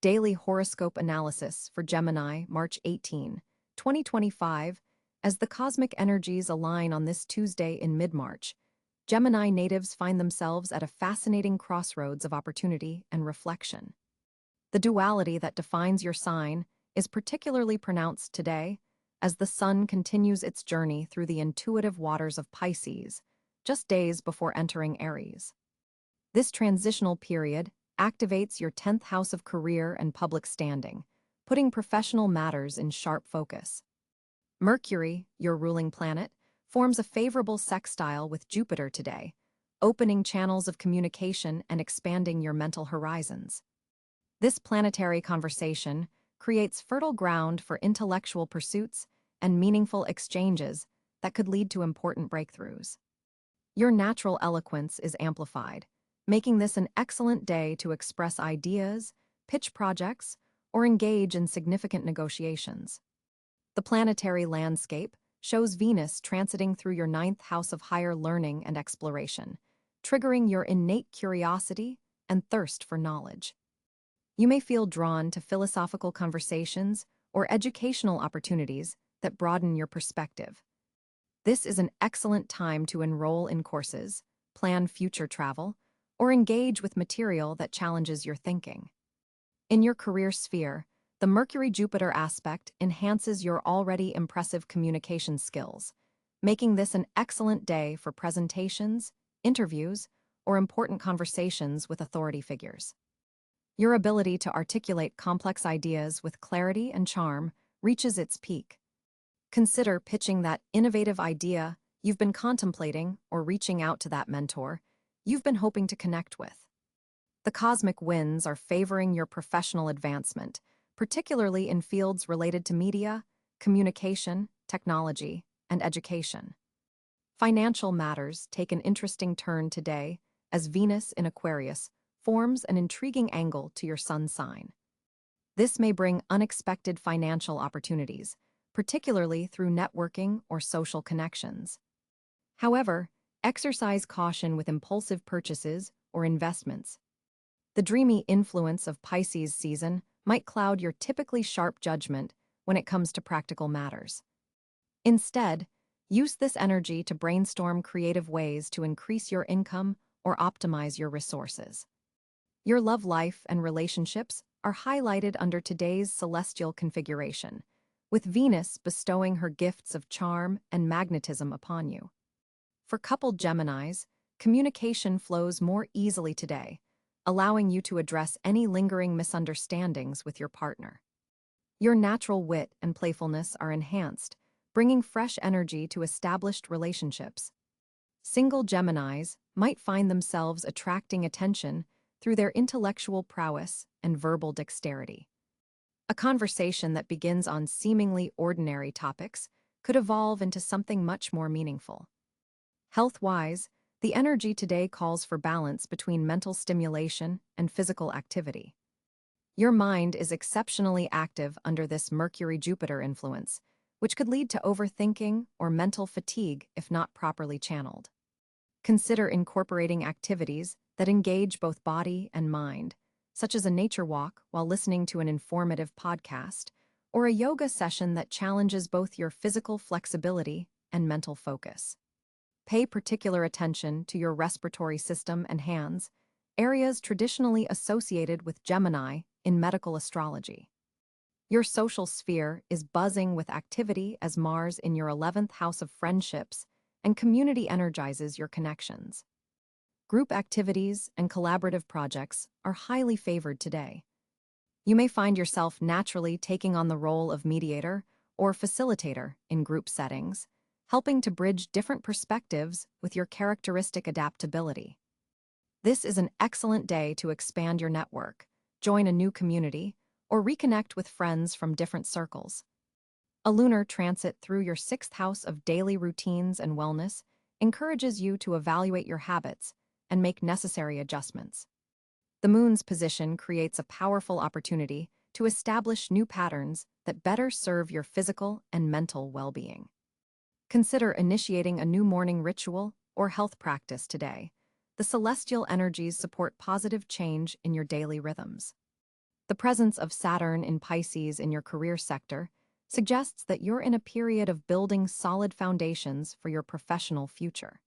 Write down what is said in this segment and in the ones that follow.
Daily Horoscope Analysis for Gemini, March 18, 2025. As the cosmic energies align on this Tuesday in mid-March, Gemini natives find themselves at a fascinating crossroads of opportunity and reflection. The duality that defines your sign is particularly pronounced today as the sun continues its journey through the intuitive waters of Pisces, just days before entering Aries. This transitional period activates your 10th house of career and public standing, putting professional matters in sharp focus. Mercury, your ruling planet, forms a favorable sextile with Jupiter today, opening channels of communication and expanding your mental horizons. This planetary conversation creates fertile ground for intellectual pursuits and meaningful exchanges that could lead to important breakthroughs. Your natural eloquence is amplified, making this an excellent day to express ideas, pitch projects, or engage in significant negotiations. The planetary landscape shows Venus transiting through your 9th house of higher learning and exploration, triggering your innate curiosity and thirst for knowledge. You may feel drawn to philosophical conversations or educational opportunities that broaden your perspective. This is an excellent time to enroll in courses, plan future travel, or engage with material that challenges your thinking. In your career sphere, the Mercury-Jupiter aspect enhances your already impressive communication skills, making this an excellent day for presentations, interviews, or important conversations with authority figures. Your ability to articulate complex ideas with clarity and charm reaches its peak. Consider pitching that innovative idea you've been contemplating or reaching out to that mentor you've been hoping to connect with. The cosmic winds are favoring your professional advancement, particularly in fields related to media, communication, technology, and education. Financial matters take an interesting turn today as Venus in Aquarius forms an intriguing angle to your sun sign. This may bring unexpected financial opportunities, particularly through networking or social connections. However, exercise caution with impulsive purchases or investments. The dreamy influence of Pisces season might cloud your typically sharp judgment when it comes to practical matters. Instead, use this energy to brainstorm creative ways to increase your income or optimize your resources. Your love life and relationships are highlighted under today's celestial configuration, with Venus bestowing her gifts of charm and magnetism upon you. For coupled Geminis, communication flows more easily today, allowing you to address any lingering misunderstandings with your partner. Your natural wit and playfulness are enhanced, bringing fresh energy to established relationships. Single Geminis might find themselves attracting attention through their intellectual prowess and verbal dexterity. A conversation that begins on seemingly ordinary topics could evolve into something much more meaningful. Health-wise, the energy today calls for balance between mental stimulation and physical activity. Your mind is exceptionally active under this Mercury-Jupiter influence, which could lead to overthinking or mental fatigue if not properly channeled. Consider incorporating activities that engage both body and mind, such as a nature walk while listening to an informative podcast, or a yoga session that challenges both your physical flexibility and mental focus. Pay particular attention to your respiratory system and hands, areas traditionally associated with Gemini in medical astrology. Your social sphere is buzzing with activity as Mars in your 11th house of friendships and community energizes your connections. Group activities and collaborative projects are highly favored today. You may find yourself naturally taking on the role of mediator or facilitator in group settings, helping to bridge different perspectives with your characteristic adaptability. This is an excellent day to expand your network, join a new community, or reconnect with friends from different circles. A lunar transit through your 6th house of daily routines and wellness encourages you to evaluate your habits and make necessary adjustments. The moon's position creates a powerful opportunity to establish new patterns that better serve your physical and mental well-being. Consider initiating a new morning ritual or health practice today. The celestial energies support positive change in your daily rhythms. The presence of Saturn in Pisces in your career sector suggests that you're in a period of building solid foundations for your professional future.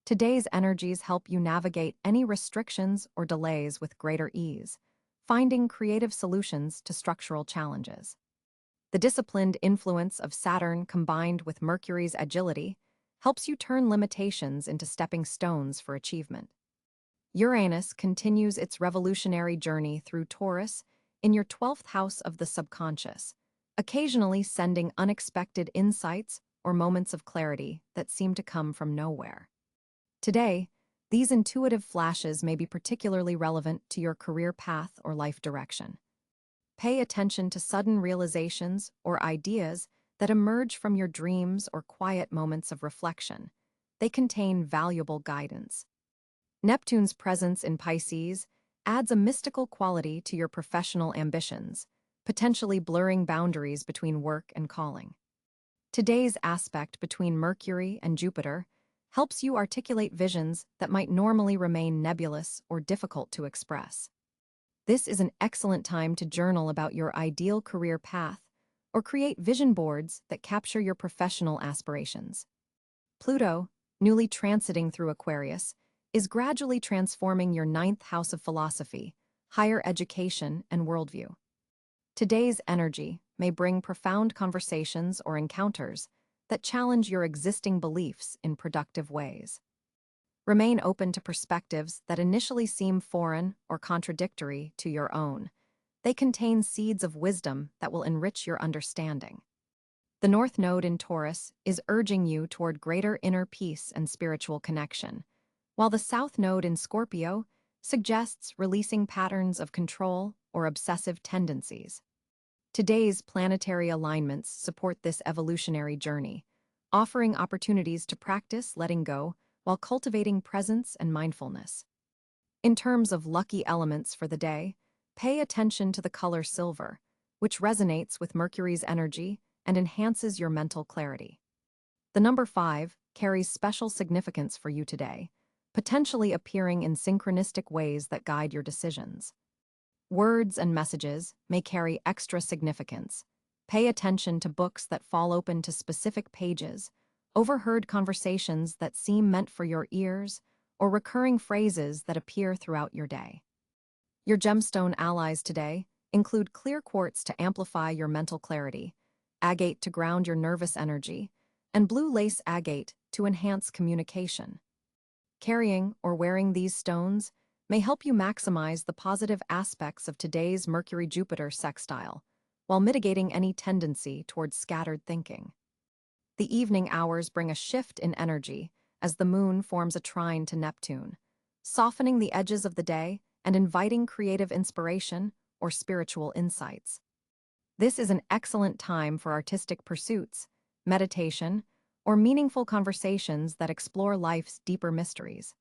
Today's energies help you navigate any restrictions or delays with greater ease, finding creative solutions to structural challenges. The disciplined influence of Saturn combined with Mercury's agility helps you turn limitations into stepping stones for achievement. Uranus continues its revolutionary journey through Taurus in your 12th house of the subconscious, occasionally sending unexpected insights or moments of clarity that seem to come from nowhere. Today, these intuitive flashes may be particularly relevant to your career path or life direction. Pay attention to sudden realizations or ideas that emerge from your dreams or quiet moments of reflection. They contain valuable guidance. Neptune's presence in Pisces adds a mystical quality to your professional ambitions, potentially blurring boundaries between work and calling. Today's aspect between Mercury and Jupiter helps you articulate visions that might normally remain nebulous or difficult to express. This is an excellent time to journal about your ideal career path or create vision boards that capture your professional aspirations. Pluto, newly transiting through Aquarius, is gradually transforming your 9th house of philosophy, higher education, and worldview. Today's energy may bring profound conversations or encounters that challenge your existing beliefs in productive ways. Remain open to perspectives that initially seem foreign or contradictory to your own. They contain seeds of wisdom that will enrich your understanding. The North Node in Taurus is urging you toward greater inner peace and spiritual connection, while the South Node in Scorpio suggests releasing patterns of control or obsessive tendencies. Today's planetary alignments support this evolutionary journey, offering opportunities to practice letting go while cultivating presence and mindfulness. In terms of lucky elements for the day, pay attention to the color silver, which resonates with Mercury's energy and enhances your mental clarity. The number 5 carries special significance for you today, potentially appearing in synchronistic ways that guide your decisions. Words and messages may carry extra significance. Pay attention to books that fall open to specific pages, overheard conversations that seem meant for your ears, or recurring phrases that appear throughout your day. Your gemstone allies today include clear quartz to amplify your mental clarity, agate to ground your nervous energy, and blue lace agate to enhance communication. Carrying or wearing these stones may help you maximize the positive aspects of today's Mercury-Jupiter sextile, while mitigating any tendency towards scattered thinking. The evening hours bring a shift in energy as the moon forms a trine to Neptune, softening the edges of the day and inviting creative inspiration or spiritual insights. This is an excellent time for artistic pursuits, meditation, or meaningful conversations that explore life's deeper mysteries.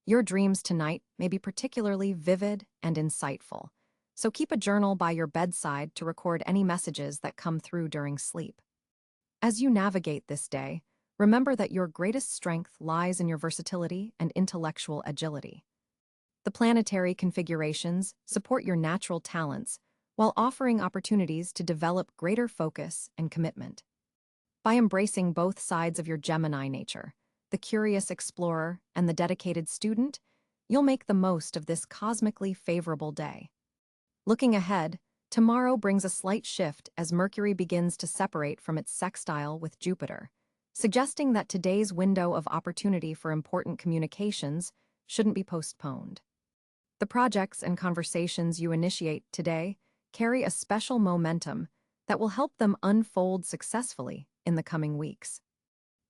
Your dreams tonight may be particularly vivid and insightful, so keep a journal by your bedside to record any messages that come through during sleep. As you navigate this day, remember that your greatest strength lies in your versatility and intellectual agility. The planetary configurations support your natural talents while offering opportunities to develop greater focus and commitment. By embracing both sides of your Gemini nature, the curious explorer and the dedicated student, you'll make the most of this cosmically favorable day. Looking ahead, tomorrow brings a slight shift as Mercury begins to separate from its sextile with Jupiter, suggesting that today's window of opportunity for important communications shouldn't be postponed. The projects and conversations you initiate today carry a special momentum that will help them unfold successfully in the coming weeks.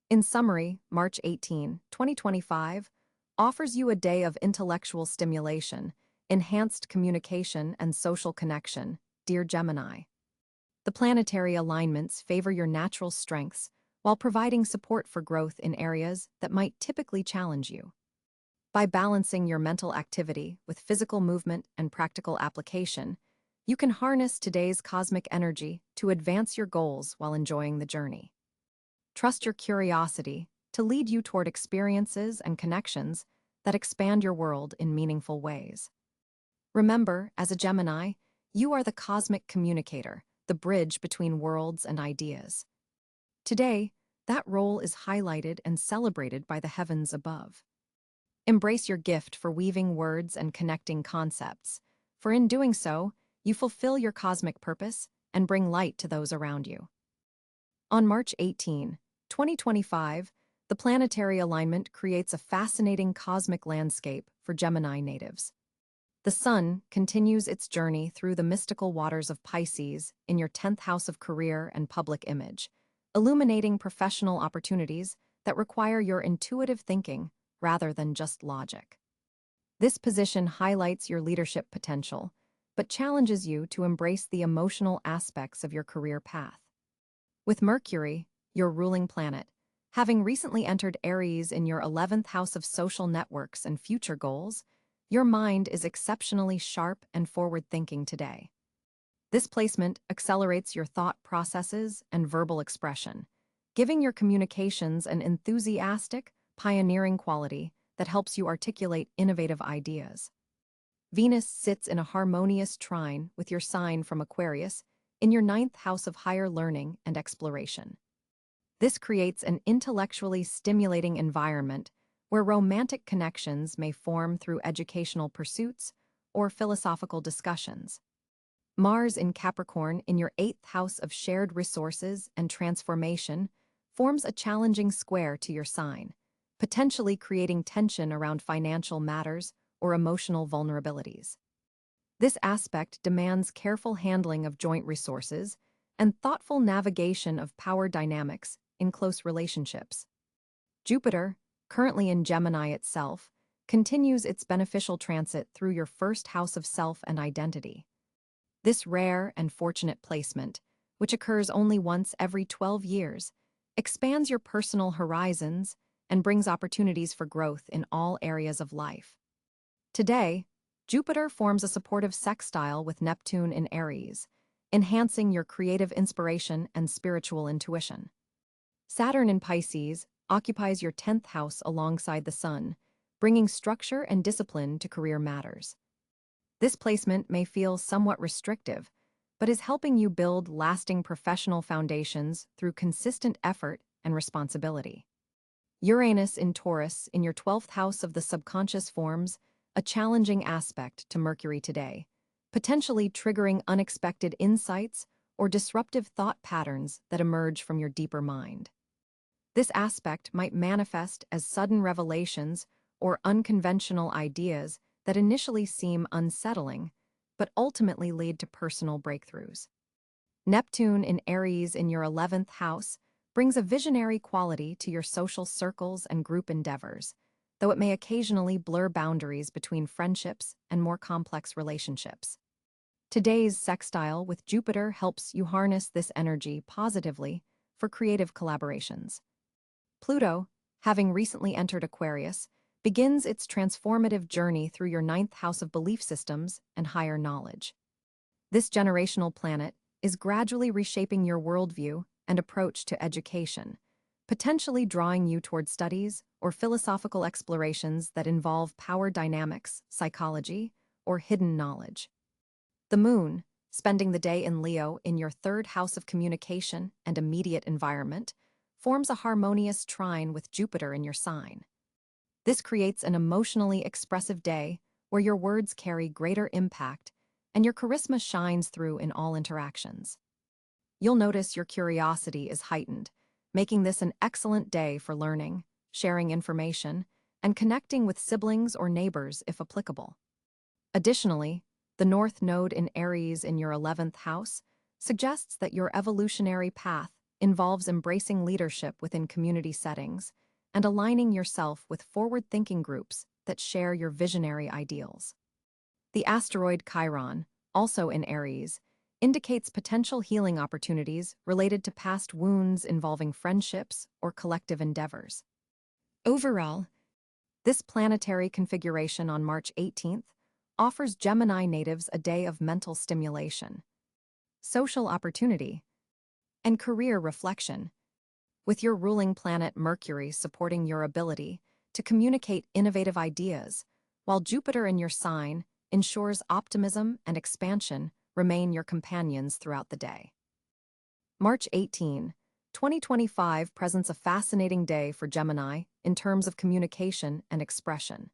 In summary, March 18, 2025, offers you a day of intellectual stimulation, enhanced communication, and social connection, dear Gemini. The planetary alignments favor your natural strengths while providing support for growth in areas that might typically challenge you. By balancing your mental activity with physical movement and practical application, you can harness today's cosmic energy to advance your goals while enjoying the journey. Trust your curiosity to lead you toward experiences and connections that expand your world in meaningful ways. Remember, as a Gemini, You are the cosmic communicator, the bridge between worlds and ideas. Today, that role is highlighted and celebrated by the heavens above. Embrace your gift for weaving words and connecting concepts, for in doing so, you fulfill your cosmic purpose and bring light to those around you. On March 18, 2025, the planetary alignment creates a fascinating cosmic landscape for Gemini natives. The Sun continues its journey through the mystical waters of Pisces in your 10th house of career and public image, illuminating professional opportunities that require your intuitive thinking rather than just logic. This position highlights your leadership potential, but challenges you to embrace the emotional aspects of your career path. With Mercury, your ruling planet, having recently entered Aries in your 11th house of social networks and future goals, your mind is exceptionally sharp and forward-thinking today. This placement accelerates your thought processes and verbal expression, giving your communications an enthusiastic, pioneering quality that helps you articulate innovative ideas. Venus sits in a harmonious trine with your sign from Aquarius in your 9th house of higher learning and exploration. This creates an intellectually stimulating environment where romantic connections may form through educational pursuits or philosophical discussions. Mars in Capricorn in your 8th house of shared resources and transformation forms a challenging square to your sign, potentially creating tension around financial matters or emotional vulnerabilities. This aspect demands careful handling of joint resources and thoughtful navigation of power dynamics in close relationships. Jupiter, currently in Gemini itself, continues its beneficial transit through your 1st house of self and identity. This rare and fortunate placement, which occurs only once every 12 years, expands your personal horizons and brings opportunities for growth in all areas of life. Today, Jupiter forms a supportive sextile with Neptune in Aries, enhancing your creative inspiration and spiritual intuition. Saturn in Pisces occupies your 10th house alongside the Sun, bringing structure and discipline to career matters. This placement may feel somewhat restrictive, but is helping you build lasting professional foundations through consistent effort and responsibility. Uranus in Taurus in your 12th house of the subconscious forms a challenging aspect to Mercury today, potentially triggering unexpected insights or disruptive thought patterns that emerge from your deeper mind. This aspect might manifest as sudden revelations or unconventional ideas that initially seem unsettling, but ultimately lead to personal breakthroughs. Neptune in Aries in your 11th house brings a visionary quality to your social circles and group endeavors, though it may occasionally blur boundaries between friendships and more complex relationships. Today's sextile with Jupiter helps you harness this energy positively for creative collaborations. Pluto, having recently entered Aquarius, begins its transformative journey through your 9th house of belief systems and higher knowledge. This generational planet is gradually reshaping your worldview and approach to education, potentially drawing you toward studies or philosophical explorations that involve power dynamics, psychology, or hidden knowledge. The Moon, spending the day in Leo in your 3rd house of communication and immediate environment, forms a harmonious trine with Jupiter in your sign. This creates an emotionally expressive day where your words carry greater impact and your charisma shines through in all interactions. You'll notice your curiosity is heightened, making this an excellent day for learning, sharing information, and connecting with siblings or neighbors if applicable. Additionally, the North Node in Aries in your 11th house suggests that your evolutionary path involves embracing leadership within community settings and aligning yourself with forward-thinking groups that share your visionary ideals. The asteroid Chiron, also in Aries, indicates potential healing opportunities related to past wounds involving friendships or collective endeavors. Overall, this planetary configuration on March 18th offers Gemini natives a day of mental stimulation, social opportunity, and career reflection, with your ruling planet Mercury supporting your ability to communicate innovative ideas, while Jupiter in your sign ensures optimism and expansion remain your companions throughout the day. March 18, 2025 presents a fascinating day for Gemini in terms of communication and expression.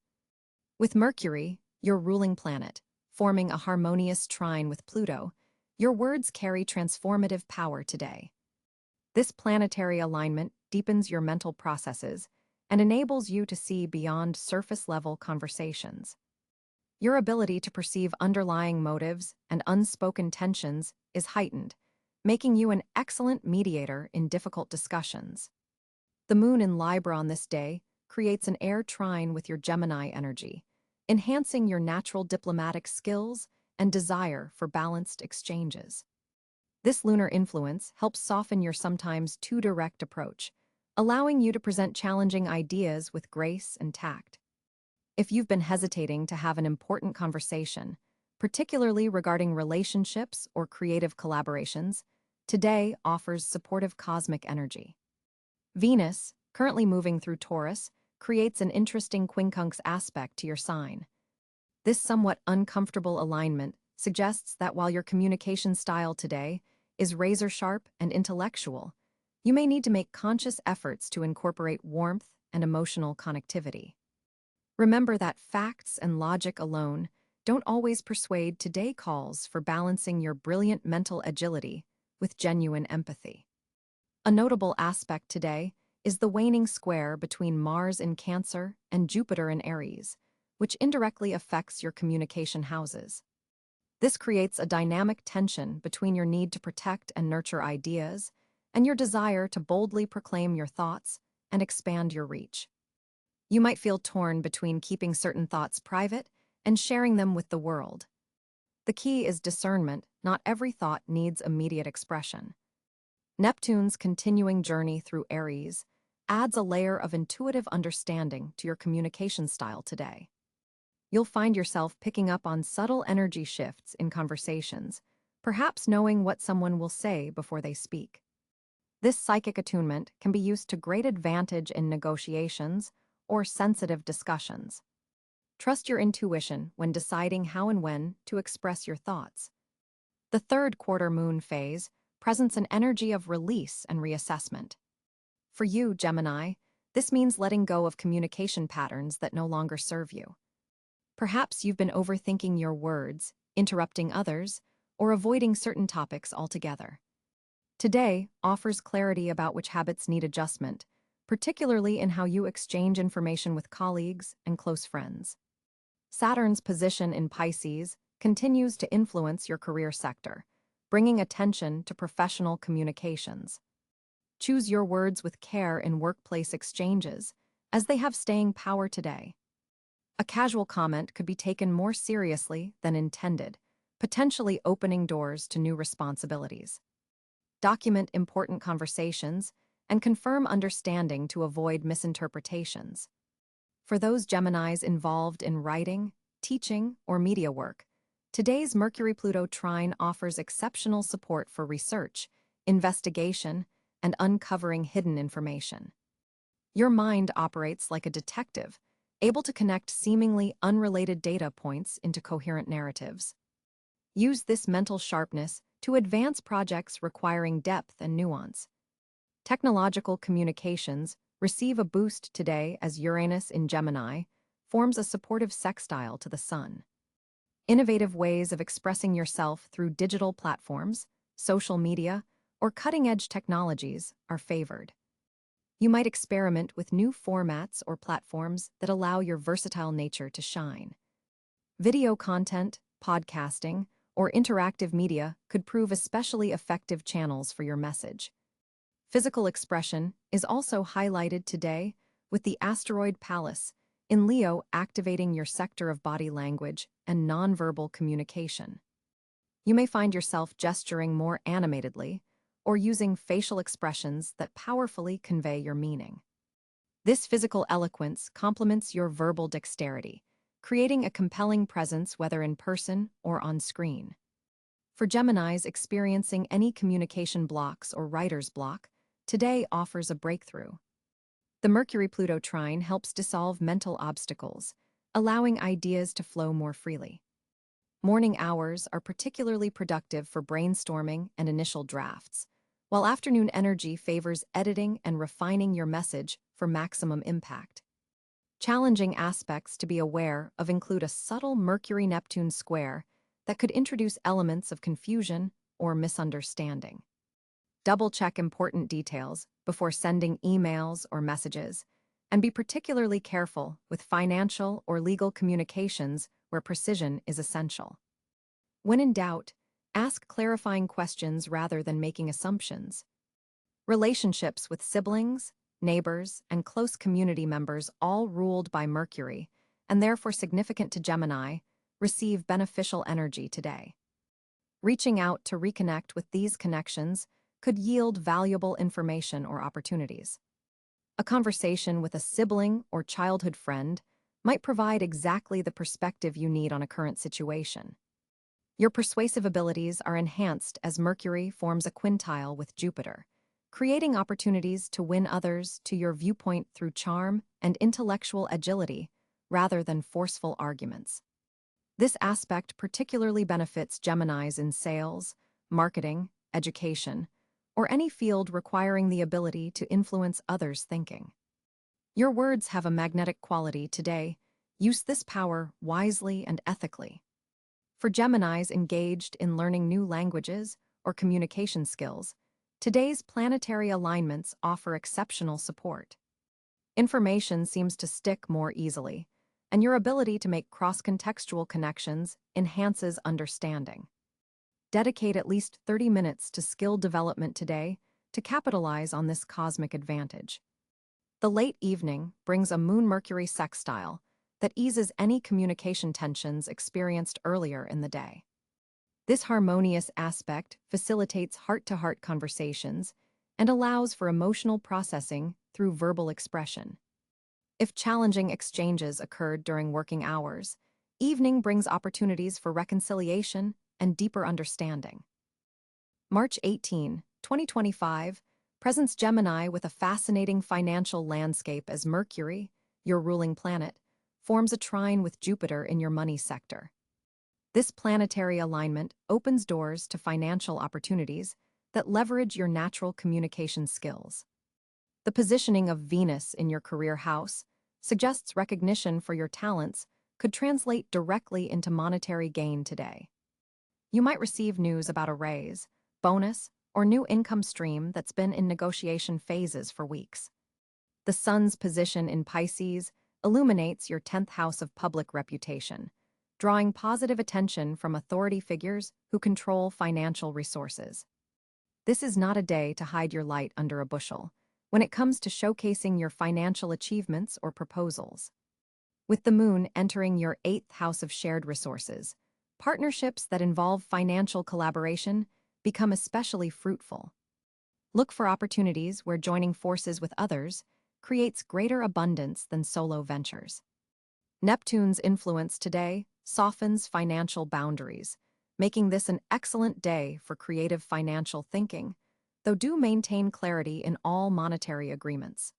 With Mercury, your ruling planet, forming a harmonious trine with Pluto, your words carry transformative power today. This planetary alignment deepens your mental processes and enables you to see beyond surface-level conversations. Your ability to perceive underlying motives and unspoken tensions is heightened, making you an excellent mediator in difficult discussions. The moon in Libra on this day creates an air trine with your Gemini energy, enhancing your natural diplomatic skills and desire for balanced exchanges. This lunar influence helps soften your sometimes too direct approach, allowing you to present challenging ideas with grace and tact. If you've been hesitating to have an important conversation, particularly regarding relationships or creative collaborations, today offers supportive cosmic energy. Venus, currently moving through Taurus, creates an interesting quincunx aspect to your sign. This somewhat uncomfortable alignment suggests that while your communication style today is razor-sharp and intellectual, you may need to make conscious efforts to incorporate warmth and emotional connectivity. Remember that facts and logic alone don't always persuade. Today calls for balancing your brilliant mental agility with genuine empathy. A notable aspect today is the waning square between Mars in Cáncer and Jupiter in Aries, which indirectly affects your communication houses. This creates a dynamic tension between your need to protect and nurture ideas and your desire to boldly proclaim your thoughts and expand your reach. You might feel torn between keeping certain thoughts private and sharing them with the world. The key is discernment. Not every thought needs immediate expression. Neptune's continuing journey through Aries adds a layer of intuitive understanding to your communication style today. You'll find yourself picking up on subtle energy shifts in conversations, perhaps knowing what someone will say before they speak. This psychic attunement can be used to great advantage in negotiations or sensitive discussions. Trust your intuition when deciding how and when to express your thoughts. The third quarter moon phase presents an energy of release and reassessment. For you, Gemini, this means letting go of communication patterns that no longer serve you. Perhaps you've been overthinking your words, interrupting others, or avoiding certain topics altogether. Today offers clarity about which habits need adjustment, particularly in how you exchange information with colleagues and close friends. Saturn's position in Pisces continues to influence your career sector, bringing attention to professional communications. Choose your words with care in workplace exchanges, as they have staying power today. A casual comment could be taken more seriously than intended, potentially opening doors to new responsibilities. Document important conversations and confirm understanding to avoid misinterpretations. For those Geminis involved in writing, teaching, or media work, today's Mercury-Pluto trine offers exceptional support for research, investigation, and uncovering hidden information. Your mind operates like a detective, able to connect seemingly unrelated data points into coherent narratives. Use this mental sharpness to advance projects requiring depth and nuance. Technological communications receive a boost today as Uranus in Gemini forms a supportive sextile to the Sun. Innovative ways of expressing yourself through digital platforms, social media, or cutting-edge technologies are favored. You might experiment with new formats or platforms that allow your versatile nature to shine. Video content, podcasting, or interactive media could prove especially effective channels for your message. Physical expression is also highlighted today with the asteroid Pallas in Leo activating your sector of body language and nonverbal communication. You may find yourself gesturing more animatedly or using facial expressions that powerfully convey your meaning. This physical eloquence complements your verbal dexterity, creating a compelling presence whether in person or on screen. For Geminis experiencing any communication blocks or writer's block, today offers a breakthrough. The Mercury-Pluto trine helps dissolve mental obstacles, allowing ideas to flow more freely. Morning hours are particularly productive for brainstorming and initial drafts, while afternoon energy favors editing and refining your message for maximum impact. Challenging aspects to be aware of include a subtle Mercury-Neptune square that could introduce elements of confusion or misunderstanding. Double-check important details before sending emails or messages, and be particularly careful with financial or legal communications where precision is essential. When in doubt, ask clarifying questions rather than making assumptions. Relationships with siblings, neighbors, and close community members, all ruled by Mercury, and therefore significant to Gemini, receive beneficial energy today. Reaching out to reconnect with these connections could yield valuable information or opportunities. A conversation with a sibling or childhood friend might provide exactly the perspective you need on a current situation. Your persuasive abilities are enhanced as Mercury forms a quintile with Jupiter, creating opportunities to win others to your viewpoint through charm and intellectual agility rather than forceful arguments. This aspect particularly benefits Geminis in sales, marketing, education, or any field requiring the ability to influence others' thinking. Your words have a magnetic quality today. Use this power wisely and ethically. For Geminis engaged in learning new languages or communication skills, today's planetary alignments offer exceptional support. Information seems to stick more easily, and your ability to make cross-contextual connections enhances understanding. Dedicate at least 30 minutes to skill development today to capitalize on this cosmic advantage. The late evening brings a Moon-Mercury sextile that eases any communication tensions experienced earlier in the day. This harmonious aspect facilitates heart-to-heart conversations and allows for emotional processing through verbal expression. If challenging exchanges occurred during working hours, evening brings opportunities for reconciliation and deeper understanding. March 18, 2025, presents Gemini with a fascinating financial landscape as Mercury, your ruling planet, forms a trine with Jupiter in your money sector. This planetary alignment opens doors to financial opportunities that leverage your natural communication skills. The positioning of Venus in your career house suggests recognition for your talents could translate directly into monetary gain today. You might receive news about a raise, bonus, or new income stream that's been in negotiation phases for weeks. The Sun's position in Pisces illuminates your 10th house of public reputation, drawing positive attention from authority figures who control financial resources. This is not a day to hide your light under a bushel when it comes to showcasing your financial achievements or proposals. With the Moon entering your 8th house of shared resources, partnerships that involve financial collaboration become especially fruitful. Look for opportunities where joining forces with others creates greater abundance than solo ventures. Neptune's influence today softens financial boundaries, making this an excellent day for creative financial thinking, though do maintain clarity in all monetary agreements.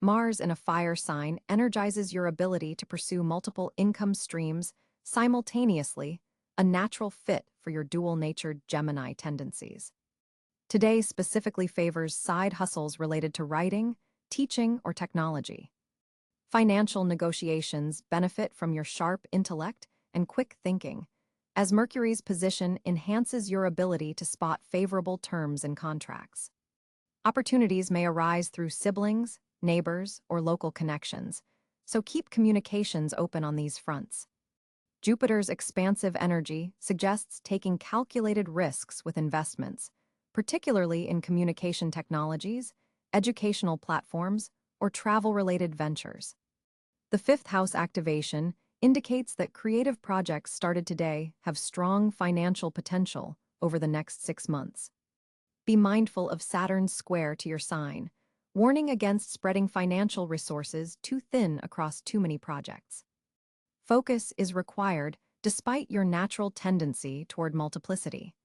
Mars in a fire sign energizes your ability to pursue multiple income streams simultaneously, a natural fit for your dual-natured Gemini tendencies. Today specifically favors side hustles related to writing, teaching, or technology. Financial negotiations benefit from your sharp intellect and quick thinking, as Mercury's position enhances your ability to spot favorable terms in contracts. Opportunities may arise through siblings, neighbors, or local connections, so keep communications open on these fronts. Jupiter's expansive energy suggests taking calculated risks with investments, particularly in communication technologies, educational platforms, or travel-related ventures. The 5th house activation indicates that creative projects started today have strong financial potential over the next 6 months. Be mindful of Saturn's square to your sign, warning against spreading financial resources too thin across too many projects. Focus is required despite your natural tendency toward multiplicity.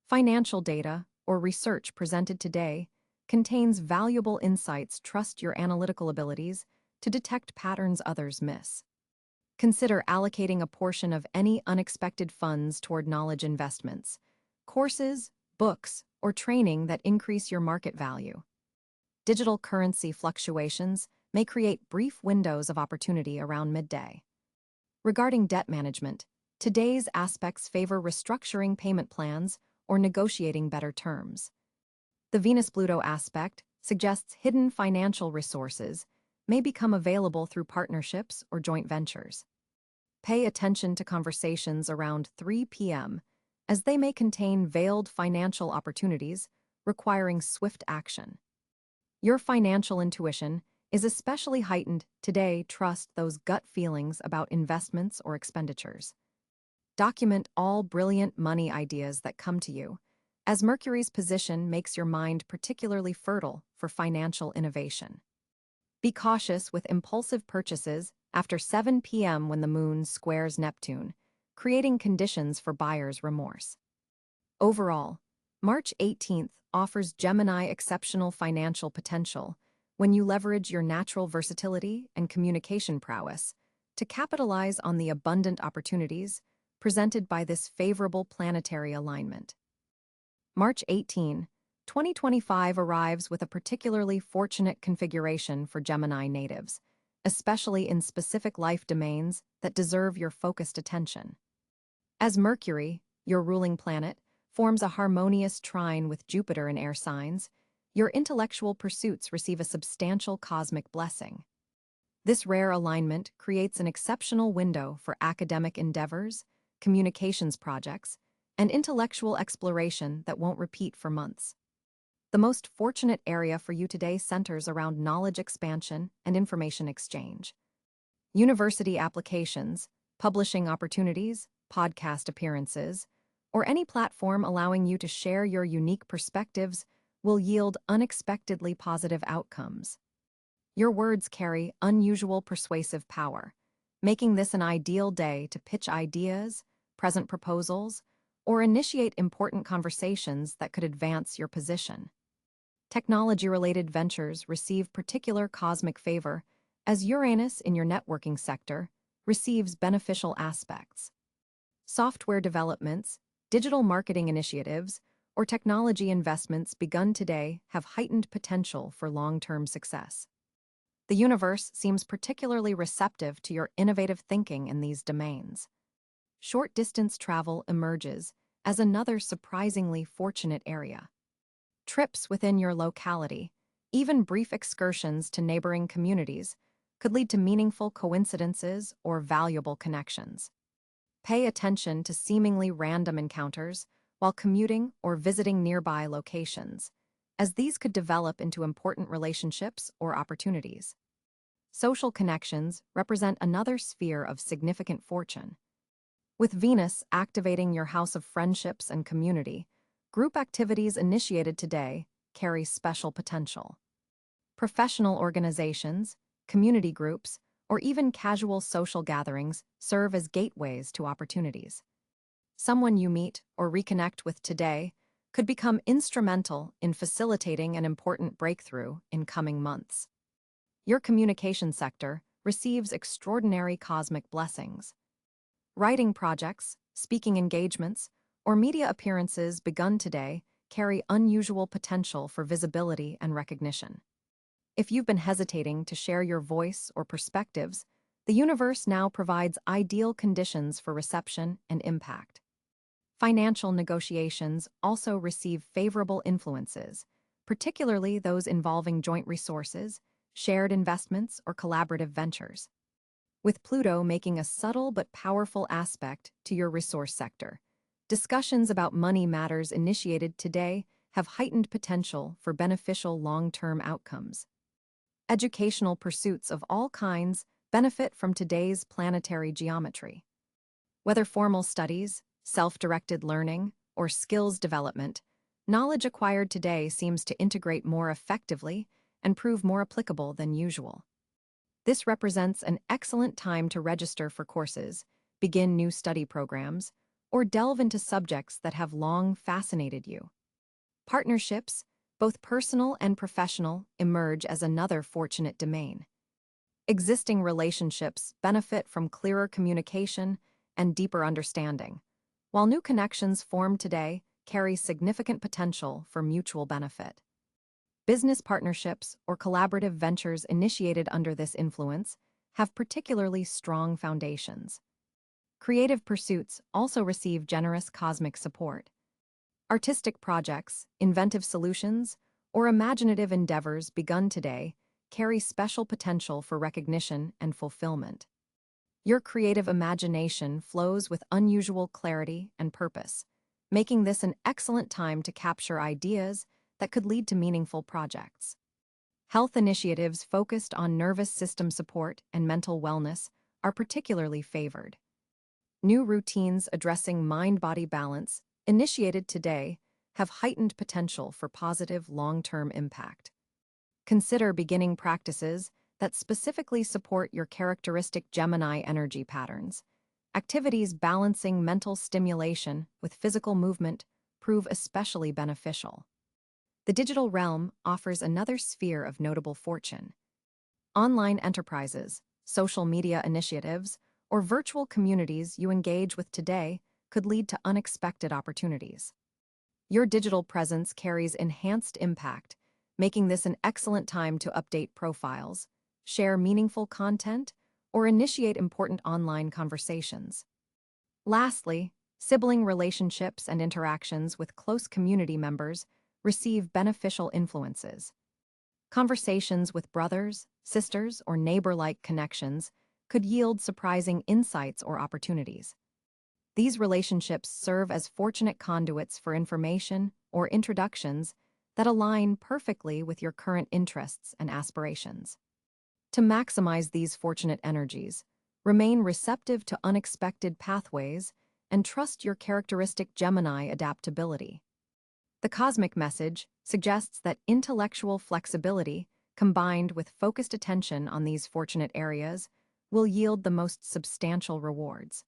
Financial data or research presented today contains valuable insights. Trust your analytical abilities to detect patterns others miss. Consider allocating a portion of any unexpected funds toward knowledge investments, courses, books, or training that increase your market value. Digital currency fluctuations may create brief windows of opportunity around midday. Regarding debt management, today's aspects favor restructuring payment plans or negotiating better terms. The Venus-Pluto aspect suggests hidden financial resources may become available through partnerships or joint ventures. Pay attention to conversations around 3 p.m., as they may contain veiled financial opportunities requiring swift action. Your financial intuition is especially heightened today. Trust those gut feelings about investments or expenditures. Document all brilliant money ideas that come to you, as Mercury's position makes your mind particularly fertile for financial innovation. Be cautious with impulsive purchases after 7 p.m. when the moon squares Neptune, creating conditions for buyer's remorse. Overall, March 18th offers Gemini exceptional financial potential when you leverage your natural versatility and communication prowess to capitalize on the abundant opportunities presented by this favorable planetary alignment. March 18, 2025 arrives with a particularly fortunate configuration for Gemini natives, especially in specific life domains that deserve your focused attention. As Mercury, your ruling planet, forms a harmonious trine with Jupiter in air signs, your intellectual pursuits receive a substantial cosmic blessing. This rare alignment creates an exceptional window for academic endeavors, communications projects, and intellectual exploration that won't repeat for months. The most fortunate area for you today centers around knowledge expansion and information exchange. University applications, publishing opportunities, podcast appearances, or any platform allowing you to share your unique perspectives will yield unexpectedly positive outcomes. Your words carry unusual persuasive power, making this an ideal day to pitch ideas, present proposals, or initiate important conversations that could advance your position. Technology-related ventures receive particular cosmic favor as Uranus in your networking sector receives beneficial aspects. Software developments, digital marketing initiatives, or technology investments begun today have heightened potential for long-term success. The universe seems particularly receptive to your innovative thinking in these domains. Short-distance travel emerges as another surprisingly fortunate area. Trips within your locality, even brief excursions to neighboring communities, could lead to meaningful coincidences or valuable connections. Pay attention to seemingly random encounters while commuting or visiting nearby locations, as these could develop into important relationships or opportunities. Social connections represent another sphere of significant fortune. With Venus activating your house of friendships and community, group activities initiated today carry special potential. Professional organizations, community groups, or even casual social gatherings serve as gateways to opportunities. Someone you meet or reconnect with today could become instrumental in facilitating an important breakthrough in coming months. Your communication sector receives extraordinary cosmic blessings. Writing projects, speaking engagements, or media appearances begun today carry unusual potential for visibility and recognition. If you've been hesitating to share your voice or perspectives, the universe now provides ideal conditions for reception and impact. Financial negotiations also receive favorable influences, particularly those involving joint resources, shared investments, or collaborative ventures. With Pluto making a subtle but powerful aspect to your resource sector, discussions about money matters initiated today have heightened potential for beneficial long-term outcomes. Educational pursuits of all kinds benefit from today's planetary geometry. Whether formal studies, self-directed learning, or skills development, knowledge acquired today seems to integrate more effectively and prove more applicable than usual. This represents an excellent time to register for courses, begin new study programs, or delve into subjects that have long fascinated you. Partnerships, both personal and professional, emerge as another fortunate domain. Existing relationships benefit from clearer communication and deeper understanding, while new connections formed today carry significant potential for mutual benefit. Business partnerships or collaborative ventures initiated under this influence have particularly strong foundations. Creative pursuits also receive generous cosmic support. Artistic projects, inventive solutions, or imaginative endeavors begun today carry special potential for recognition and fulfillment. Your creative imagination flows with unusual clarity and purpose, making this an excellent time to capture ideas that could lead to meaningful projects. Health initiatives focused on nervous system support and mental wellness are particularly favored. New routines addressing mind-body balance, initiated today, have heightened potential for positive long-term impact. Consider beginning practices that specifically support your characteristic Gemini energy patterns. Activities balancing mental stimulation with physical movement prove especially beneficial. The digital realm offers another sphere of notable fortune. Online enterprises, social media initiatives, or virtual communities you engage with today could lead to unexpected opportunities. Your digital presence carries enhanced impact, making this an excellent time to update profiles, share meaningful content, or initiate important online conversations. Lastly, sibling relationships and interactions with close community members receive beneficial influences. Conversations with brothers, sisters, or neighbor-like connections could yield surprising insights or opportunities. These relationships serve as fortunate conduits for information or introductions that align perfectly with your current interests and aspirations. To maximize these fortunate energies, remain receptive to unexpected pathways and trust your characteristic Gemini adaptability. The cosmic message suggests that intellectual flexibility, combined with focused attention on these fortunate areas, will yield the most substantial rewards.